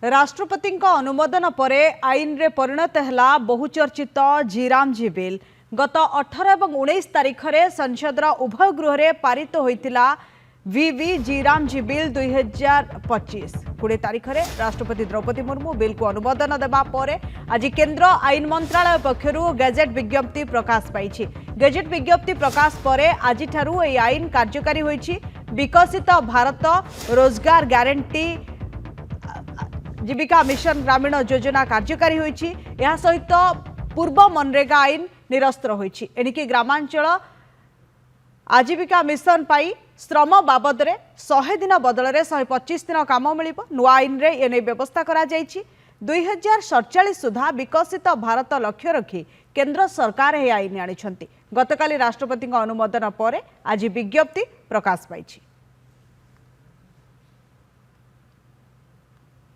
राष्ट्रपति अनुमोदन पर आईन रे परिणत है बहुचर्चित जीरामजी बिल गत 18 और 19 तारीख में संसद उभय गृह में पारित होता वीवी जीरामजी बिल 2025 20 तारीख में राष्ट्रपति द्रौपदी मुर्मू बिल को अनुमोदन देवा पर आज केंद्र आईन मंत्रालय पक्षर गैजेट विज्ञप्ति प्रकाश पाई। गैजेट विज्ञप्ति प्रकाश पर आज यह आईन कार्यकारी होईछि। विकसित भारत रोजगार गारंटी जीविका मिशन ग्रामीण योजना कार्यकारी होईछि। यह सहित पूर्व मनरेगा आईन निरस्त होईछि। एणिकी ग्रामांचल आजीविका मिशन पाई श्रम बाबद 100 दिन बदल 125 दिन काम मिल नुआ आईन रे एने व्यवस्था करा जाइछि। 2047 सुधा विकसित भारत लक्ष्य रखी केंद्र सरकार यह आईन आनिछंती। गतकाली राष्ट्रपति अनुमोदन पर आज विज्ञप्ति प्रकाश पाई।